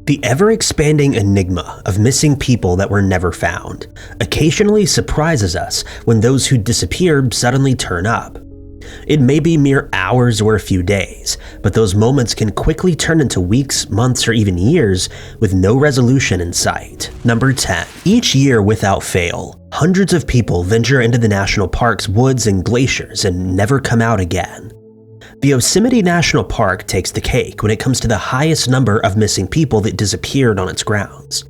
The ever-expanding enigma of missing people that were never found occasionally surprises us when those who disappeared suddenly turn up. It may be mere hours or a few days, but those moments can quickly turn into weeks, months, or even years with no resolution in sight. Number 10. Each year without fail, hundreds of people venture into the national park's woods and glaciers and never come out again. The Yosemite National Park takes the cake when it comes to the highest number of missing people that disappeared on its grounds.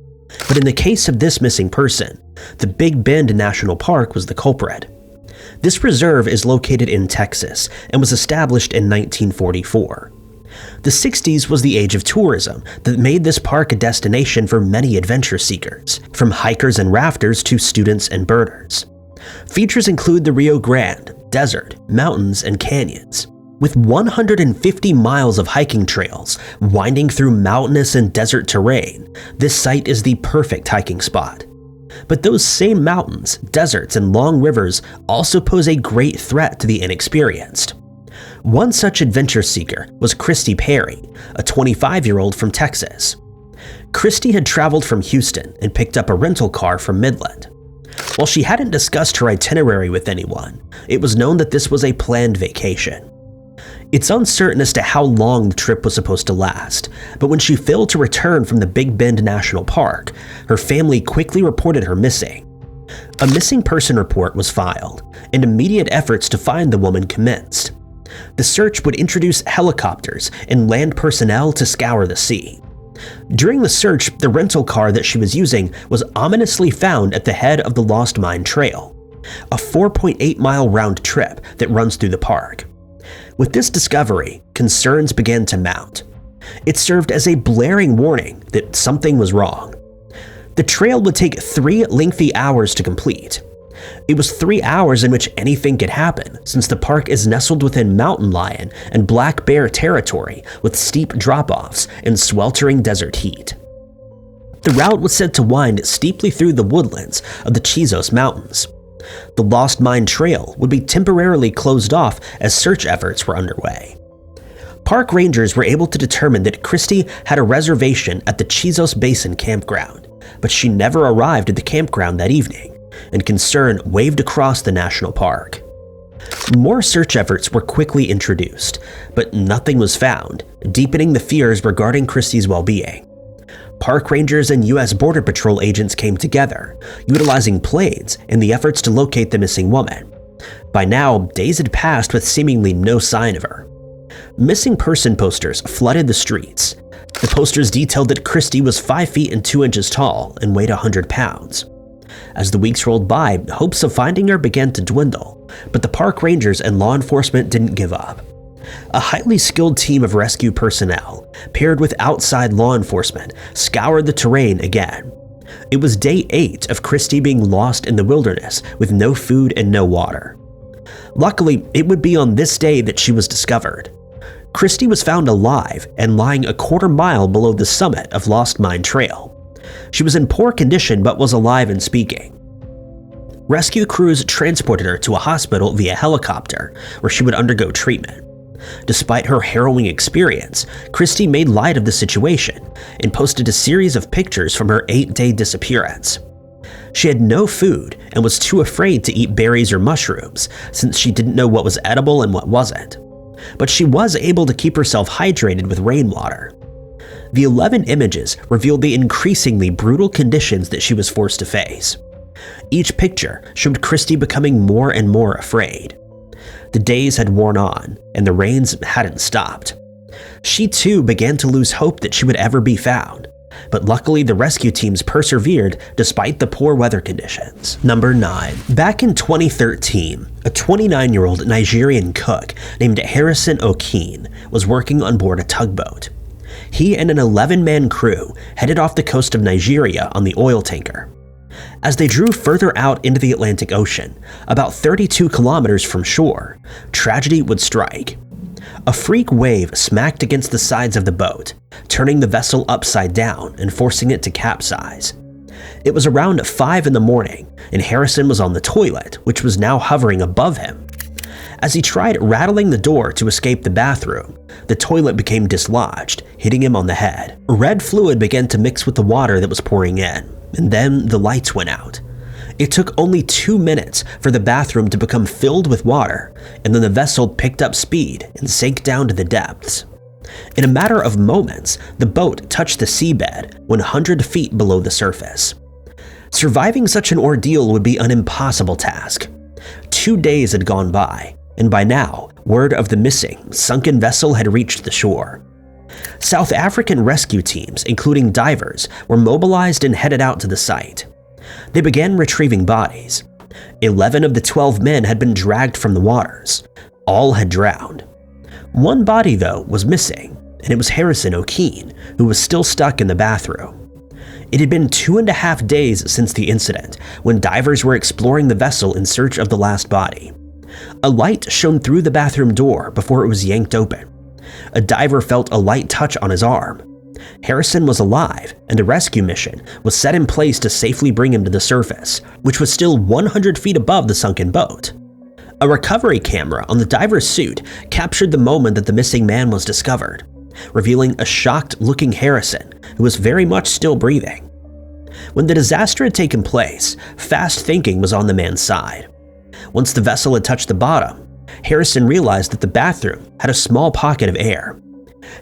But in the case of this missing person, the Big Bend National Park was the culprit. This reserve is located in Texas and was established in 1944. The 60s was the age of tourism that made this park a destination for many adventure seekers, from hikers and rafters to students and birders. Features include the Rio Grande, desert, mountains, and canyons. With 150 miles of hiking trails winding through mountainous and desert terrain, this site is the perfect hiking spot. But those same mountains, deserts, and long rivers also pose a great threat to the inexperienced. One such adventure seeker was Christy Perry, a 25-year-old from Texas. Christy had traveled from Houston and picked up a rental car from Midland. While she hadn't discussed her itinerary with anyone, it was known that this was a planned vacation. It's uncertain as to how long the trip was supposed to last, but when she failed to return from the Big Bend National Park, her family quickly reported her missing. A missing person report was filed, and immediate efforts to find the woman commenced. The search would introduce helicopters and land personnel to scour the sea. During the search, the rental car that she was using was ominously found at the head of the Lost Mine Trail, a 4.8-mile round trip that runs through the park. With this discovery, concerns began to mount. It served as a blaring warning that something was wrong. The trail would take 3 lengthy hours to complete. It was 3 hours in which anything could happen, since the park is nestled within mountain lion and black bear territory with steep drop-offs and sweltering desert heat. The route was said to wind steeply through the woodlands of the Chizos Mountains. The Lost Mine Trail would be temporarily closed off as search efforts were underway. Park rangers were able to determine that Christy had a reservation at the Chizos Basin campground, but she never arrived at the campground that evening, and concern waved across the national park. More search efforts were quickly introduced, but nothing was found, deepening the fears regarding Christy's well-being. Park rangers and U.S. Border Patrol agents came together, utilizing planes in the efforts to locate the missing woman. By now, days had passed with seemingly no sign of her. Missing person posters flooded the streets. The posters detailed that Christy was 5 feet and 2 inches tall and weighed 100 pounds. As the weeks rolled by, hopes of finding her began to dwindle, but the park rangers and law enforcement didn't give up. A highly skilled team of rescue personnel, paired with outside law enforcement, scoured the terrain again. It was day 8 of Christy being lost in the wilderness with no food and no water. Luckily, it would be on this day that she was discovered. Christy was found alive and lying a quarter mile below the summit of Lost Mine Trail. She was in poor condition but was alive and speaking. Rescue crews transported her to a hospital via helicopter, where she would undergo treatment. Despite her harrowing experience, Christy made light of the situation and posted a series of pictures from her 8-day disappearance. She had no food and was too afraid to eat berries or mushrooms, since she didn't know what was edible and what wasn't. But she was able to keep herself hydrated with rainwater. The 11 images revealed the increasingly brutal conditions that she was forced to face. Each picture showed Christy becoming more and more afraid. The days had worn on, and the rains hadn't stopped. She too began to lose hope that she would ever be found, but luckily the rescue teams persevered despite the poor weather conditions. Number 9. Back in 2013, a 29-year-old Nigerian cook named Harrison Okene was working on board a tugboat. He and an 11-man crew headed off the coast of Nigeria on the oil tanker. As they drew further out into the Atlantic Ocean, about 32 kilometers from shore, tragedy would strike. A freak wave smacked against the sides of the boat, turning the vessel upside down and forcing it to capsize. It was around 5 in the morning, and Harrison was on the toilet, which was now hovering above him. As he tried rattling the door to escape the bathroom, the toilet became dislodged, hitting him on the head. Red fluid began to mix with the water that was pouring in, and then the lights went out. It took only 2 minutes for the bathroom to become filled with water, and then the vessel picked up speed and sank down to the depths. In a matter of moments, the boat touched the seabed 100 feet below the surface. Surviving such an ordeal would be an impossible task. 2 days had gone by, and by now, word of the missing, sunken vessel had reached the shore. South African rescue teams, including divers, were mobilized and headed out to the site. They began retrieving bodies. 11 of the 12 men had been dragged from the waters. All had drowned. One body, though, was missing, and it was Harrison O'Keefe, who was still stuck in the bathroom. It had been 2.5 days since the incident, when divers were exploring the vessel in search of the last body. A light shone through the bathroom door before it was yanked open. A diver felt a light touch on his arm. Harrison was alive, and a rescue mission was set in place to safely bring him to the surface, which was still 100 feet above the sunken boat. A recovery camera on the diver's suit captured the moment that the missing man was discovered, revealing a shocked-looking Harrison who was very much still breathing. When the disaster had taken place, fast thinking was on the man's side. Once the vessel had touched the bottom, Harrison realized that the bathroom had a small pocket of air.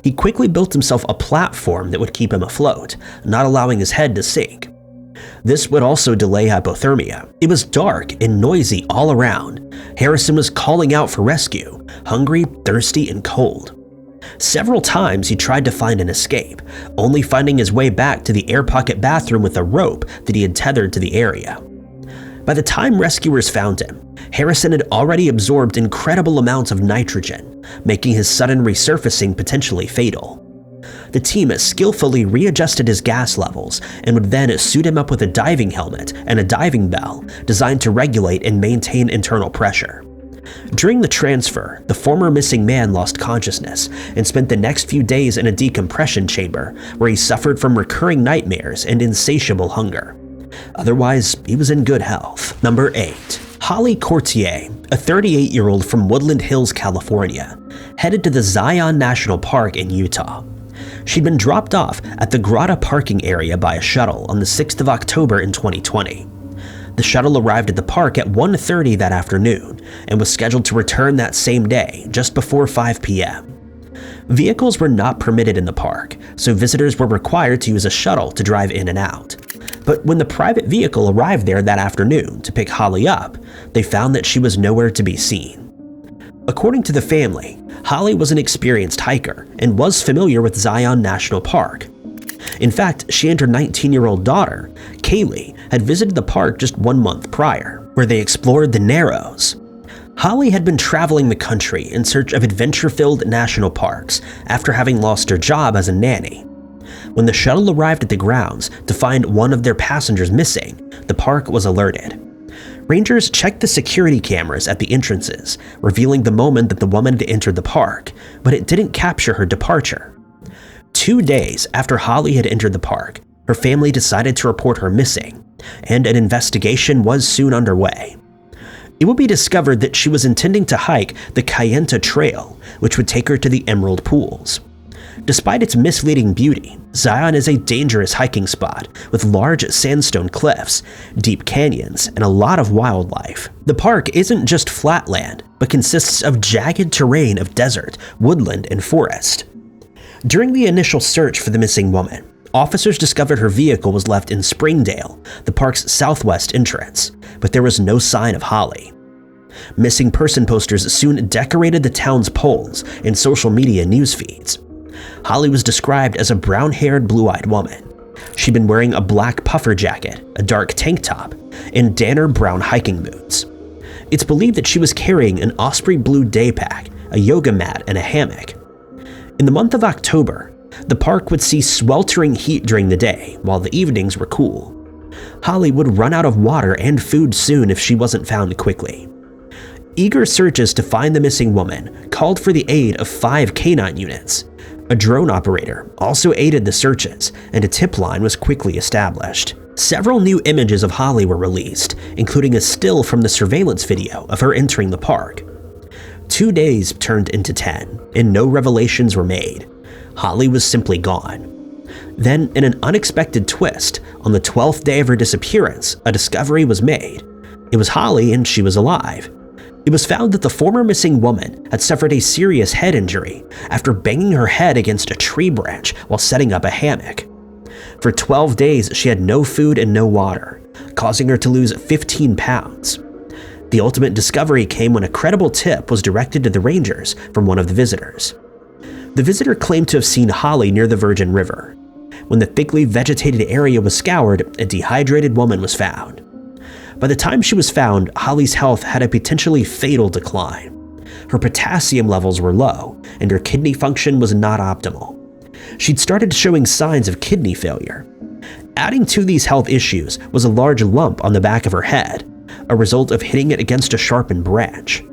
He quickly built himself a platform that would keep him afloat, not allowing his head to sink. This would also delay hypothermia. It was dark and noisy all around. Harrison was calling out for rescue, hungry, thirsty, and cold. Several times he tried to find an escape, only finding his way back to the air pocket bathroom with a rope that he had tethered to the area. By the time rescuers found him, Harrison had already absorbed incredible amounts of nitrogen, making his sudden resurfacing potentially fatal. The team skillfully readjusted his gas levels and would then suit him up with a diving helmet and a diving bell designed to regulate and maintain internal pressure. During the transfer, the former missing man lost consciousness and spent the next few days in a decompression chamber where he suffered from recurring nightmares and insatiable hunger. Otherwise, he was in good health. Number 8. Holly Courtier, a 38-year-old from Woodland Hills, California, headed to the Zion National Park in Utah. She'd been dropped off at the Grotto parking area by a shuttle on the 6th of October in 2020. The shuttle arrived at the park at 1:30 that afternoon and was scheduled to return that same day, just before 5 p.m. Vehicles were not permitted in the park, so visitors were required to use a shuttle to drive in and out. But when the private vehicle arrived there that afternoon to pick Holly up, they found that she was nowhere to be seen. According to the family, Holly was an experienced hiker and was familiar with Zion National Park. In fact, she and her 19-year-old daughter, Kaylee, had visited the park just 1 month prior, where they explored the Narrows. Holly had been traveling the country in search of adventure-filled national parks after having lost her job as a nanny. When the shuttle arrived at the grounds to find one of their passengers missing, the park was alerted. Rangers checked the security cameras at the entrances, revealing the moment that the woman had entered the park, but it didn't capture her departure. 2 days after Holly had entered the park, her family decided to report her missing, and an investigation was soon underway. It would be discovered that she was intending to hike the Kayenta Trail, which would take her to the Emerald Pools. Despite its misleading beauty, Zion is a dangerous hiking spot with large sandstone cliffs, deep canyons, and a lot of wildlife. The park isn't just flat land, but consists of jagged terrain of desert, woodland, and forest. During the initial search for the missing woman, officers discovered her vehicle was left in Springdale, the park's southwest entrance, but there was no sign of Holly. Missing person posters soon decorated the town's poles and social media news feeds. Holly was described as a brown-haired, blue-eyed woman. She'd been wearing a black puffer jacket, a dark tank top, and Danner brown hiking boots. It's believed that she was carrying an osprey blue day pack, a yoga mat, and a hammock. In the month of October, the park would see sweltering heat during the day, while the evenings were cool. Holly would run out of water and food soon if she wasn't found quickly. Eager searches to find the missing woman called for the aid of 5 canine units. A drone operator also aided the searches, and a tip line was quickly established. Several new images of Holly were released, including a still from the surveillance video of her entering the park. 2 days turned into 10, and no revelations were made. Holly was simply gone. Then, in an unexpected twist, on the 12th day of her disappearance, a discovery was made. It was Holly, and she was alive. It was found that the former missing woman had suffered a serious head injury after banging her head against a tree branch while setting up a hammock. For 12 days, she had no food and no water, causing her to lose 15 pounds. The ultimate discovery came when a credible tip was directed to the rangers from one of the visitors. The visitor claimed to have seen Holly near the Virgin River. When the thickly vegetated area was scoured, a dehydrated woman was found. By the time she was found, Holly's health had a potentially fatal decline. Her potassium levels were low, and her kidney function was not optimal. She'd started showing signs of kidney failure. Adding to these health issues was a large lump on the back of her head, a result of hitting it against a sharpened branch.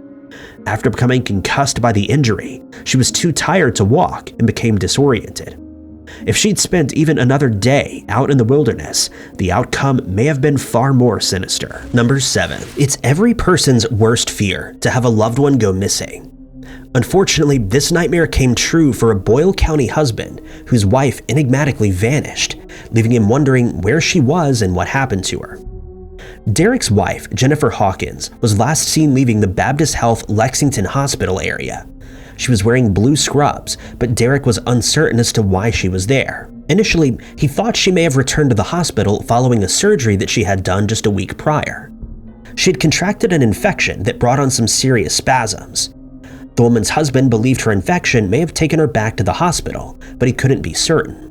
After becoming concussed by the injury, she was too tired to walk and became disoriented. If she'd spent even another day out in the wilderness, the outcome may have been far more sinister. Number 7. It's every person's worst fear to have a loved one go missing. Unfortunately, this nightmare came true for a Boyle County husband whose wife enigmatically vanished, leaving him wondering where she was and what happened to her. Derek's wife, Jennifer Hawkins, was last seen leaving the Baptist Health Lexington Hospital area. She was wearing blue scrubs, but Derek was uncertain as to why she was there. Initially, he thought she may have returned to the hospital following a surgery that she had done just a week prior. She had contracted an infection that brought on some serious spasms. The woman's husband believed her infection may have taken her back to the hospital, but he couldn't be certain.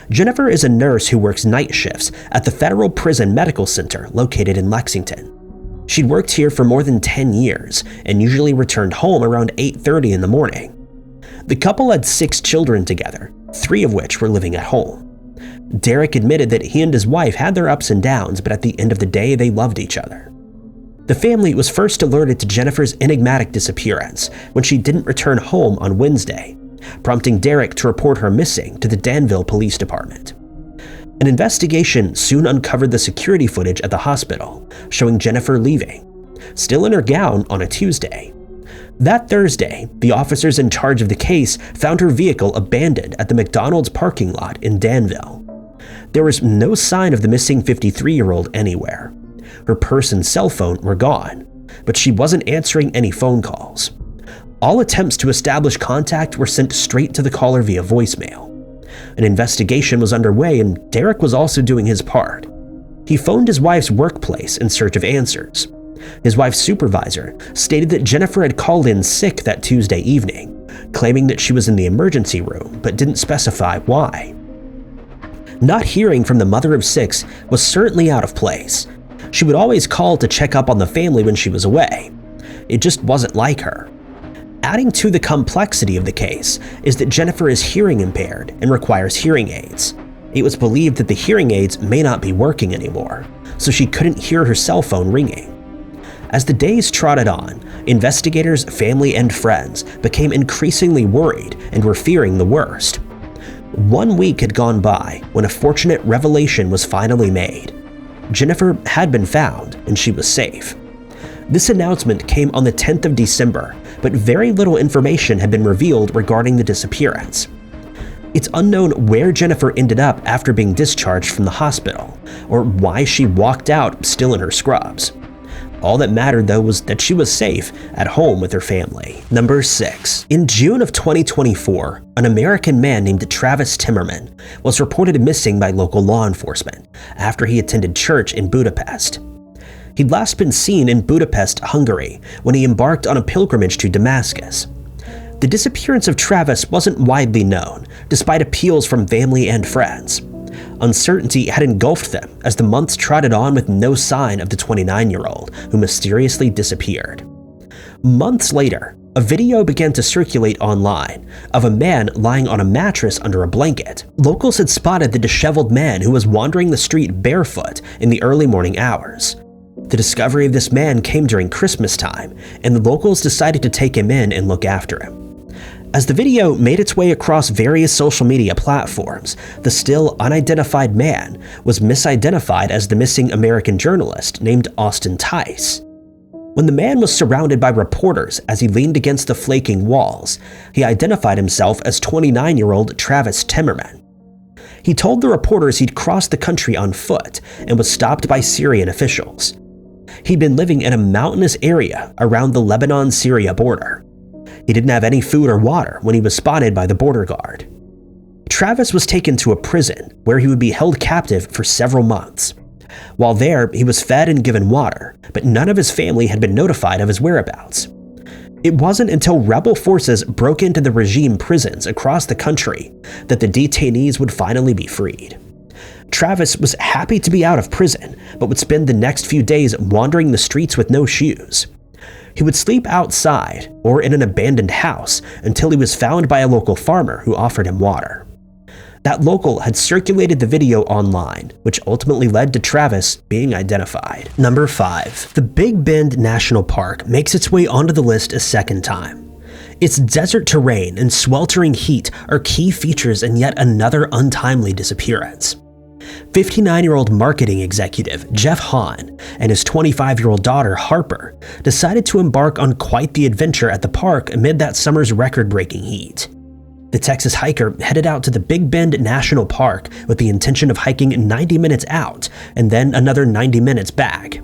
Jennifer is a nurse who works night shifts at the Federal Prison Medical Center located in Lexington. She'd worked here for more than 10 years and usually returned home around 8:30 in the morning. The couple had 6 children together, 3 of which were living at home. Derek admitted that he and his wife had their ups and downs, but at the end of the day, they loved each other. The family was first alerted to Jennifer's enigmatic disappearance when she didn't return home on Wednesday, prompting Derek to report her missing to the Danville Police Department. An investigation soon uncovered the security footage at the hospital, showing Jennifer leaving, still in her gown, on a Tuesday. That Thursday, the officers in charge of the case found her vehicle abandoned at the McDonald's parking lot in Danville. There was no sign of the missing 53-year-old anywhere. Her purse and cell phone were gone, but she wasn't answering any phone calls. All attempts to establish contact were sent straight to the caller via voicemail. An investigation was underway, and Derek was also doing his part. He phoned his wife's workplace in search of answers. His wife's supervisor stated that Jennifer had called in sick that Tuesday evening, claiming that she was in the emergency room, but didn't specify why. Not hearing from the mother of 6 was certainly out of place. She would always call to check up on the family when she was away. It just wasn't like her. Adding to the complexity of the case is that Jennifer is hearing impaired and requires hearing aids. It was believed that the hearing aids may not be working anymore, so she couldn't hear her cell phone ringing. As the days trotted on, investigators, family, and friends became increasingly worried and were fearing the worst. 1 week had gone by when a fortunate revelation was finally made. Jennifer had been found, and she was safe. This announcement came on the 10th of December, but very little information had been revealed regarding the disappearance. It's unknown where Jennifer ended up after being discharged from the hospital, or why she walked out still in her scrubs. All that mattered, though, was that she was safe at home with her family. Number 6. In June of 2024, an American man named Travis Timmerman was reported missing by local law enforcement after he attended church in Budapest. He'd last been seen in Budapest, Hungary, when he embarked on a pilgrimage to Damascus. The disappearance of Travis wasn't widely known, despite appeals from family and friends. Uncertainty had engulfed them as the months trotted on with no sign of the 29-year-old who mysteriously disappeared. Months later, a video began to circulate online of a man lying on a mattress under a blanket. Locals had spotted the disheveled man who was wandering the street barefoot in the early morning hours. The discovery of this man came during Christmas time, and the locals decided to take him in and look after him. As the video made its way across various social media platforms, the still unidentified man was misidentified as the missing American journalist named Austin Tice. When the man was surrounded by reporters as he leaned against the flaking walls, he identified himself as 29-year-old Travis Timmerman. He told the reporters he'd crossed the country on foot and was stopped by Syrian officials. He'd been living in a mountainous area around the Lebanon-Syria border. He didn't have any food or water when he was spotted by the border guard. Travis was taken to a prison where he would be held captive for several months. While there, he was fed and given water, but none of his family had been notified of his whereabouts. It wasn't until rebel forces broke into the regime prisons across the country that the detainees would finally be freed. Travis was happy to be out of prison, but would spend the next few days wandering the streets with no shoes. He would sleep outside or in an abandoned house until he was found by a local farmer who offered him water. That local had circulated the video online, which ultimately led to Travis being identified. Number 5. The Big Bend National Park makes its way onto the list a second time. Its desert terrain and sweltering heat are key features in yet another untimely disappearance. 59-year-old marketing executive Jeff Hahn and his 25-year-old daughter Harper decided to embark on quite the adventure at the park amid that summer's record-breaking heat. The Texas hiker headed out to the Big Bend National Park with the intention of hiking 90 minutes out and then another 90 minutes back.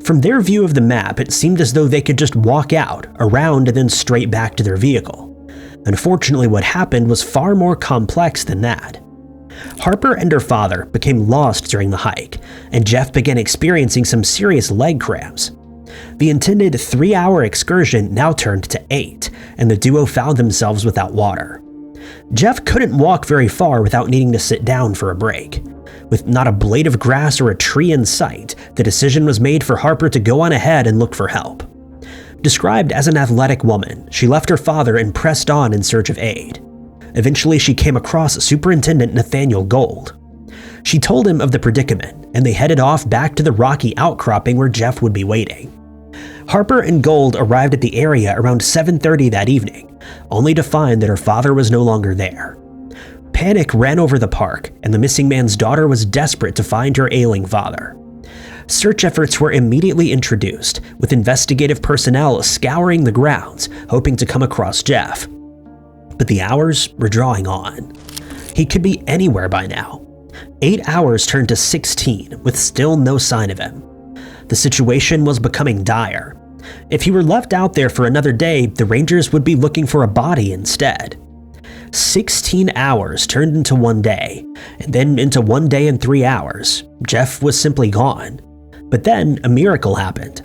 From their view of the map, it seemed as though they could just walk out, around, and then straight back to their vehicle. Unfortunately, what happened was far more complex than that. Harper and her father became lost during the hike, and Jeff began experiencing some serious leg cramps. The intended 3-hour excursion now turned to 8, and the duo found themselves without water. Jeff couldn't walk very far without needing to sit down for a break. With not a blade of grass or a tree in sight, the decision was made for Harper to go on ahead and look for help. Described as an athletic woman, she left her father and pressed on in search of aid. Eventually, she came across Superintendent Nathaniel Gold. She told him of the predicament, and they headed off back to the rocky outcropping where Jeff would be waiting. Harper and Gold arrived at the area around 7:30 that evening, only to find that her father was no longer there. Panic ran over the park, and the missing man's daughter was desperate to find her ailing father. Search efforts were immediately introduced, with investigative personnel scouring the grounds, hoping to come across Jeff. But the hours were drawing on. He could be anywhere by now. 8 hours turned to 16, with still no sign of him. The situation was becoming dire. If he were left out there for another day, the Rangers would be looking for a body instead. 16 hours turned into one day, and then into 1 day and 3 hours. Jeff was simply gone. But then a miracle happened.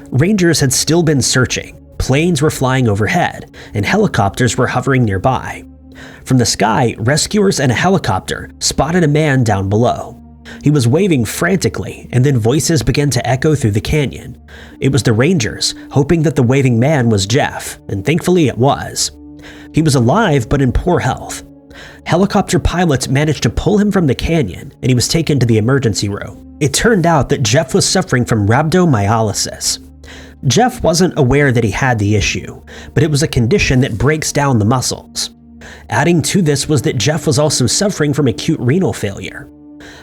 Rangers had still been searching. Planes were flying overhead, and helicopters were hovering nearby. From the sky, rescuers and a helicopter spotted a man down below. He was waving frantically, and then voices began to echo through the canyon. It was the Rangers, hoping that the waving man was Jeff, and thankfully it was. He was alive but in poor health. Helicopter pilots managed to pull him from the canyon, and he was taken to the emergency room. It turned out that Jeff was suffering from rhabdomyolysis. Jeff wasn't aware that he had the issue, but it was a condition that breaks down the muscles. Adding to this was that Jeff was also suffering from acute renal failure.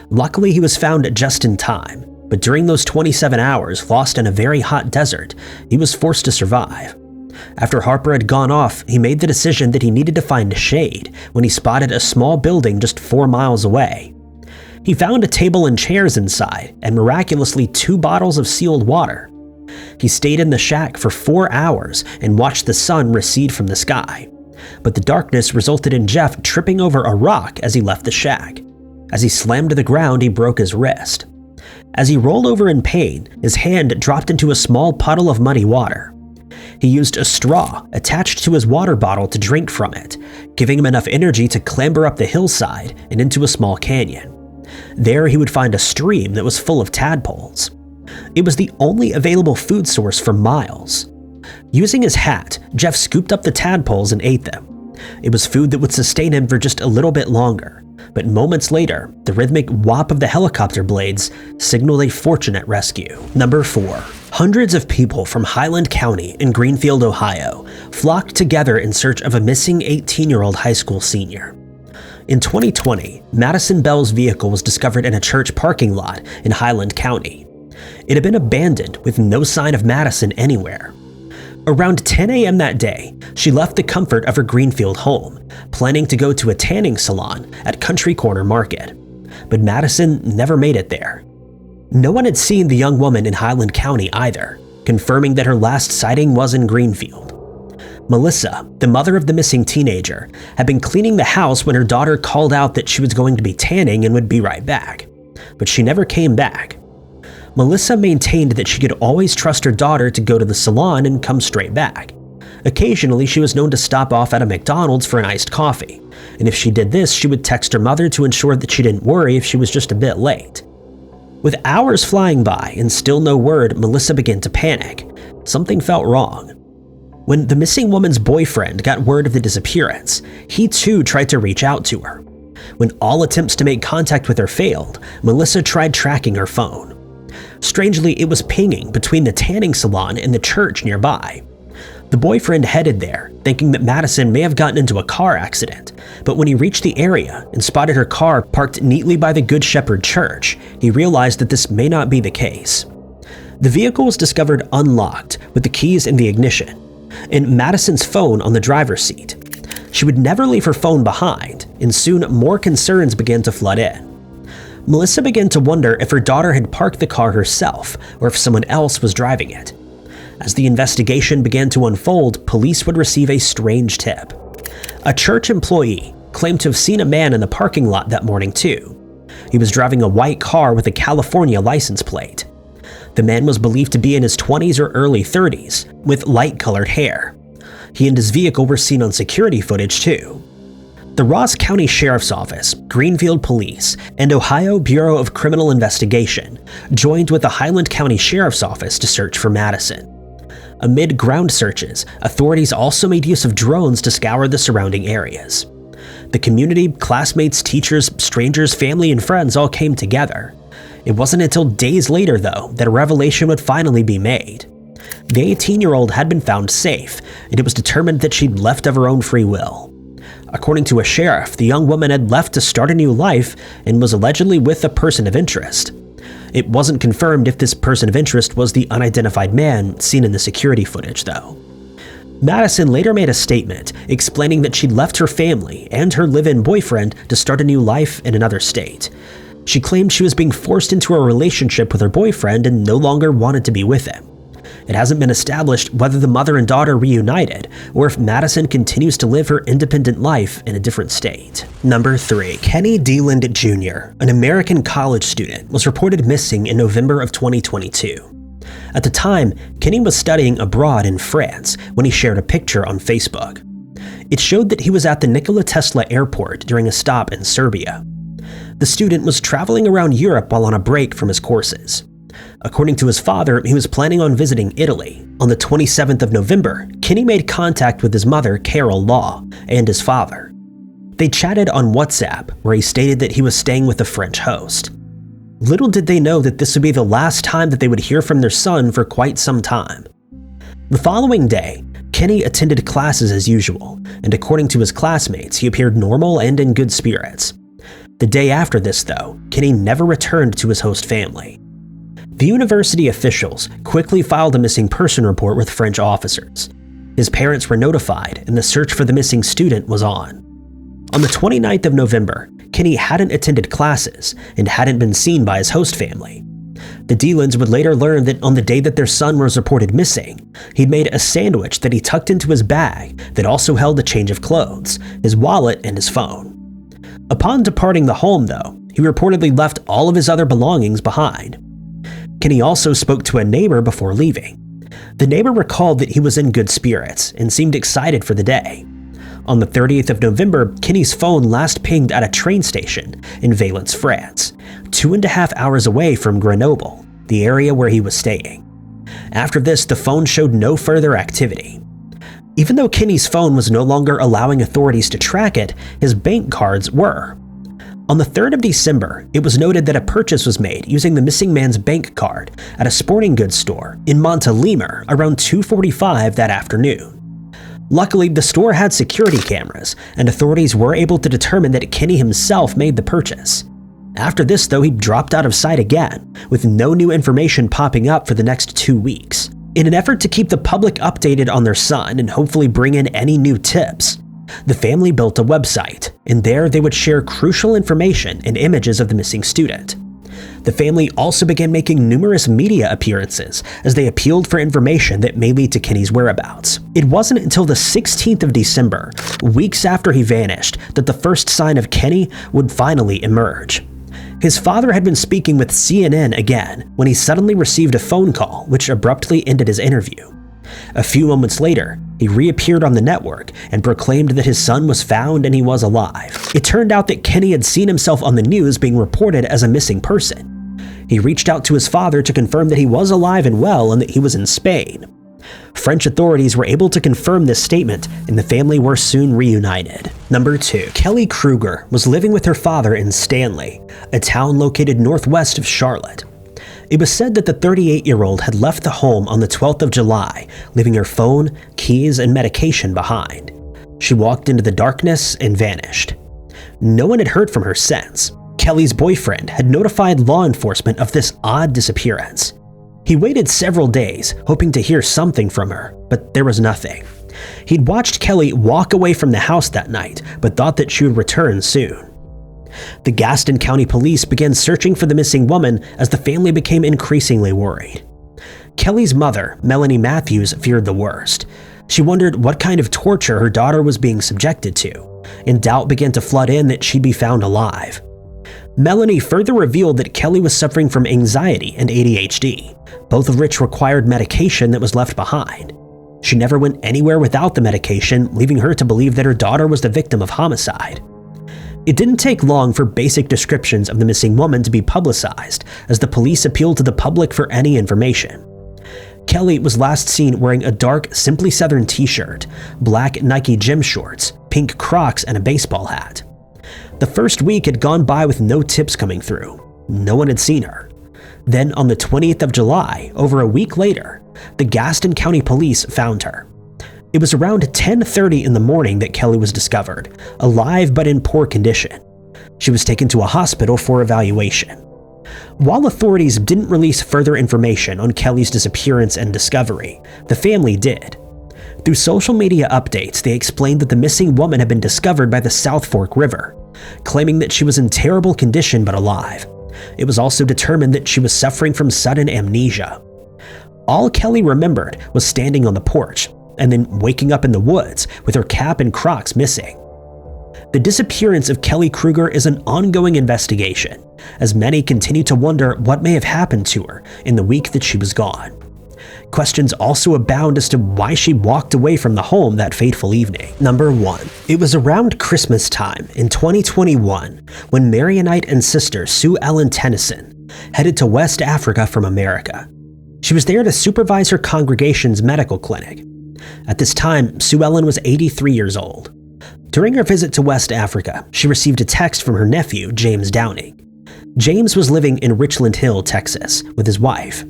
Luckily, he was found just in time, but during those 27 hours lost in a very hot desert, he was forced to survive. After Harper had gone off, he made the decision that he needed to find shade when he spotted a small building just 4 miles away. He found a table and chairs inside, and miraculously 2 bottles of sealed water. He stayed in the shack for 4 hours and watched the sun recede from the sky. But the darkness resulted in Jeff tripping over a rock as he left the shack. As he slammed to the ground, he broke his wrist. As he rolled over in pain, his hand dropped into a small puddle of muddy water. He used a straw attached to his water bottle to drink from it, giving him enough energy to clamber up the hillside and into a small canyon. There he would find a stream that was full of tadpoles. It was the only available food source for miles. Using his hat, Jeff scooped up the tadpoles and ate them. It was food that would sustain him for just a little bit longer, but moments later, the rhythmic whop of the helicopter blades signaled a fortunate rescue. Number 4. Hundreds of people from Highland County in Greenfield, Ohio, flocked together in search of a missing 18-year-old high school senior. In 2020, Madison Bell's vehicle was discovered in a church parking lot in Highland County. It had been abandoned with no sign of Madison anywhere. Around 10 a.m. that day, she left the comfort of her Greenfield home, planning to go to a tanning salon at Country Corner Market. But Madison never made it there. No one had seen the young woman in Highland County either, confirming that her last sighting was in Greenfield. Melissa, the mother of the missing teenager, had been cleaning the house when her daughter called out that she was going to be tanning and would be right back. But she never came back. Melissa maintained that she could always trust her daughter to go to the salon and come straight back. Occasionally, she was known to stop off at a McDonald's for an iced coffee, and if she did this, she would text her mother to ensure that she didn't worry if she was just a bit late. With hours flying by and still no word, Melissa began to panic. Something felt wrong. When the missing woman's boyfriend got word of the disappearance, he too tried to reach out to her. When all attempts to make contact with her failed, Melissa tried tracking her phone. Strangely, it was pinging between the tanning salon and the church nearby. The boyfriend headed there, thinking that Madison may have gotten into a car accident, but when he reached the area and spotted her car parked neatly by the Good Shepherd Church, he realized that this may not be the case. The vehicle was discovered unlocked with the keys in the ignition, and Madison's phone on the driver's seat. She would never leave her phone behind, and soon more concerns began to flood in. Melissa began to wonder if her daughter had parked the car herself or if someone else was driving it. As the investigation began to unfold, police would receive a strange tip. A church employee claimed to have seen a man in the parking lot that morning too. He was driving a white car with a California license plate. The man was believed to be in his 20s or early 30s, with light-colored hair. He and his vehicle were seen on security footage too. The Ross County Sheriff's Office, Greenfield Police, and Ohio Bureau of Criminal Investigation joined with the Highland County Sheriff's Office to search for Madison. Amid ground searches, authorities also made use of drones to scour the surrounding areas. The community, classmates, teachers, strangers, family, and friends all came together. It wasn't until days later, though, that a revelation would finally be made. The 18-year-old had been found safe, and it was determined that she'd left of her own free will. According to a sheriff, the young woman had left to start a new life and was allegedly with a person of interest. It wasn't confirmed if this person of interest was the unidentified man seen in the security footage, though. Madison later made a statement explaining that she'd left her family and her live-in boyfriend to start a new life in another state. She claimed she was being forced into a relationship with her boyfriend and no longer wanted to be with him. It hasn't been established whether the mother and daughter reunited or if Madison continues to live her independent life in a different state. Number 3. Kenny Deland Jr., an American college student, was reported missing in November of 2022. At the time, Kenny was studying abroad in France when he shared a picture on Facebook. It showed that he was at the Nikola Tesla airport during a stop in Serbia. The student was traveling around Europe while on a break from his courses. According to his father, he was planning on visiting Italy. On the 27th of November, Kenny made contact with his mother, Carol Law, and his father. They chatted on WhatsApp, where he stated that he was staying with a French host. Little did they know that this would be the last time that they would hear from their son for quite some time. The following day, Kenny attended classes as usual, and according to his classmates, he appeared normal and in good spirits. The day after this, though, Kenny never returned to his host family. The university officials quickly filed a missing person report with French officers. His parents were notified, and the search for the missing student was on. On the 29th of November, Kenny hadn't attended classes and hadn't been seen by his host family. The Delands would later learn that on the day that their son was reported missing, he'd made a sandwich that he tucked into his bag that also held a change of clothes, his wallet, and his phone. Upon departing the home, though, he reportedly left all of his other belongings behind. Kenny also spoke to a neighbor before leaving. The neighbor recalled that he was in good spirits and seemed excited for the day. On the 30th of November, Kenny's phone last pinged at a train station in Valence, France, 2.5 hours away from Grenoble, the area where he was staying. After this, the phone showed no further activity. Even though Kenny's phone was no longer allowing authorities to track it, his bank cards were. On the 3rd of December, it was noted that a purchase was made using the missing man's bank card at a sporting goods store in Montélimar around 2:45 that afternoon. Luckily, the store had security cameras, and authorities were able to determine that Kenny himself made the purchase. After this, though, he dropped out of sight again, with no new information popping up for the next 2 weeks. In an effort to keep the public updated on their son and hopefully bring in any new tips, the family built a website, and there they would share crucial information and images of the missing student. The family also began making numerous media appearances as they appealed for information that may lead to Kenny's whereabouts. It wasn't until the 16th of December, weeks after he vanished, that the first sign of Kenny would finally emerge. His father had been speaking with CNN again when he suddenly received a phone call which abruptly ended his interview. A few moments later, he reappeared on the network and proclaimed that his son was found and he was alive. It turned out that Kenny had seen himself on the news being reported as a missing person. He reached out to his father to confirm that he was alive and well and that he was in Spain. French authorities were able to confirm this statement, and the family were soon reunited. Number 2. Kelly Kruger was living with her father in Stanley, a town located northwest of Charlotte. It was said that the 38-year-old had left the home on the 12th of July, leaving her phone, keys, and medication behind. She walked into the darkness and vanished. No one had heard from her since. Kelly's boyfriend had notified law enforcement of this odd disappearance. He waited several days, hoping to hear something from her, but there was nothing. He'd watched Kelly walk away from the house that night, but thought that she would return soon. The Gaston County Police began searching for the missing woman as the family became increasingly worried. Kelly's mother, Melanie Matthews, feared the worst. She wondered what kind of torture her daughter was being subjected to, and doubt began to flood in that she'd be found alive. Melanie further revealed that Kelly was suffering from anxiety and ADHD, both of which required medication that was left behind. She never went anywhere without the medication, leaving her to believe that her daughter was the victim of homicide. It didn't take long for basic descriptions of the missing woman to be publicized, as the police appealed to the public for any information. Kelly was last seen wearing a dark Simply Southern t-shirt, black Nike gym shorts, pink Crocs, and a baseball hat. The first week had gone by with no tips coming through. No one had seen her. Then on the 20th of July, over a week later, the Gaston County Police found her. It was around 10:30 in the morning that Kelly was discovered, alive but in poor condition. She was taken to a hospital for evaluation. While authorities didn't release further information on Kelly's disappearance and discovery, the family did. Through social media updates, they explained that the missing woman had been discovered by the South Fork River, claiming that she was in terrible condition but alive. It was also determined that she was suffering from sudden amnesia. All Kelly remembered was standing on the porch and then waking up in the woods with her cap and Crocs missing. The disappearance of Kelly Kruger is an ongoing investigation, as many continue to wonder what may have happened to her in the week that she was gone. Questions also abound as to why she walked away from the home that fateful evening. Number 1. It was around Christmas time in 2021 when Marionite and sister Sue Ellen Tennyson headed to West Africa from America. She was there to supervise her congregation's medical clinic. At this time, Sue Ellen was 83 years old. During her visit to West Africa, she received a text from her nephew, James Downing. James was living in Richland Hill, Texas, with his wife.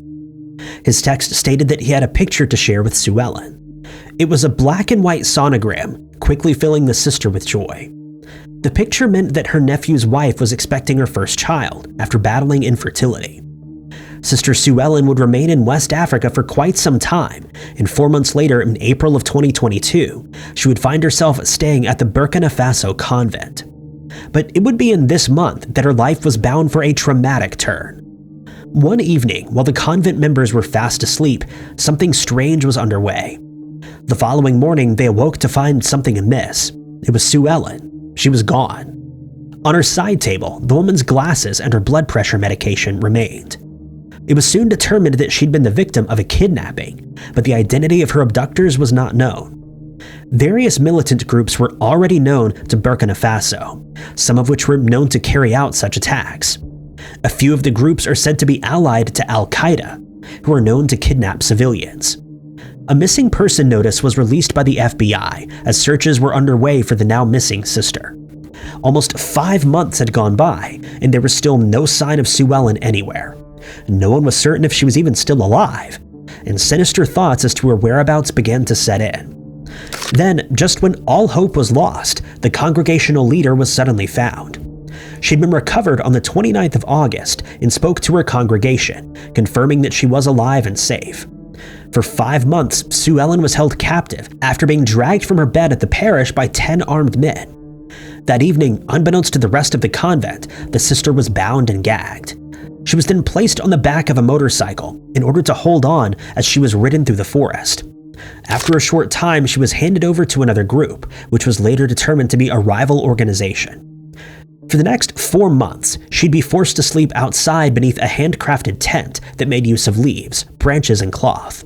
His text stated that he had a picture to share with Sue Ellen. It was a black and white sonogram, quickly filling the sister with joy. The picture meant that her nephew's wife was expecting her first child after battling infertility. Sister Sue Ellen would remain in West Africa for quite some time, and 4 months later, in April of 2022, she would find herself staying at the Burkina Faso convent. But it would be in this month that her life was bound for a traumatic turn. One evening, while the convent members were fast asleep, something strange was underway. The following morning, they awoke to find something amiss. It was Sue Ellen. She was gone. On her side table, the woman's glasses and her blood pressure medication remained. It was soon determined that she'd been the victim of a kidnapping, but the identity of her abductors was not known. Various militant groups were already known to Burkina Faso, some of which were known to carry out such attacks. A few of the groups are said to be allied to Al-Qaeda, who are known to kidnap civilians. A missing person notice was released by the FBI as searches were underway for the now missing sister. Almost 5 months had gone by, and there was still no sign of Sue Ellen anywhere. No one was certain if she was even still alive, and sinister thoughts as to her whereabouts began to set in. Then, just when all hope was lost, the congregational leader was suddenly found. She'd been recovered on the 29th of August and spoke to her congregation, confirming that she was alive and safe. For 5 months, Sue Ellen was held captive after being dragged from her bed at the parish by 10 armed men. That evening, unbeknownst to the rest of the convent, the sister was bound and gagged. She was then placed on the back of a motorcycle in order to hold on as she was ridden through the forest. After a short time, she was handed over to another group, which was later determined to be a rival organization. For the next 4 months, she'd be forced to sleep outside beneath a handcrafted tent that made use of leaves, branches, and cloth.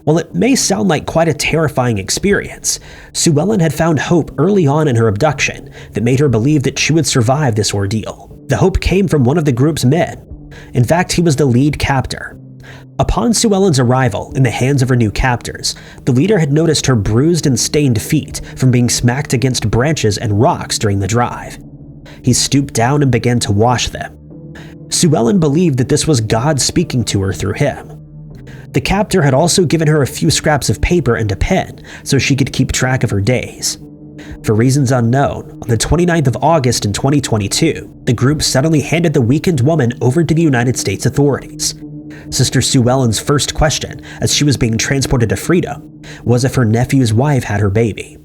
While it may sound like quite a terrifying experience, Sue Ellen had found hope early on in her abduction that made her believe that she would survive this ordeal. The hope came from one of the group's men. In fact, he was the lead captor. Upon Sue Ellen's arrival in the hands of her new captors, the leader had noticed her bruised and stained feet from being smacked against branches and rocks during the drive. He stooped down and began to wash them. Sue Ellen believed that this was God speaking to her through him. The captor had also given her a few scraps of paper and a pen so she could keep track of her days. For reasons unknown, on the 29th of August in 2022, the group suddenly handed the weakened woman over to the United States authorities. Sister Sue Ellen's first question, as she was being transported to freedom, was if her nephew's wife had her baby.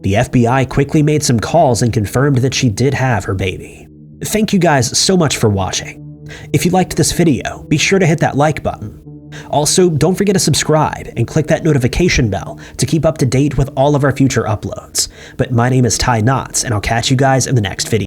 The FBI quickly made some calls and confirmed that she did have her baby. Thank you guys so much for watching. If you liked this video, be sure to hit that like button. Also, don't forget to subscribe and click that notification bell to keep up to date with all of our future uploads. But my name is Ty Knotts, and I'll catch you guys in the next video.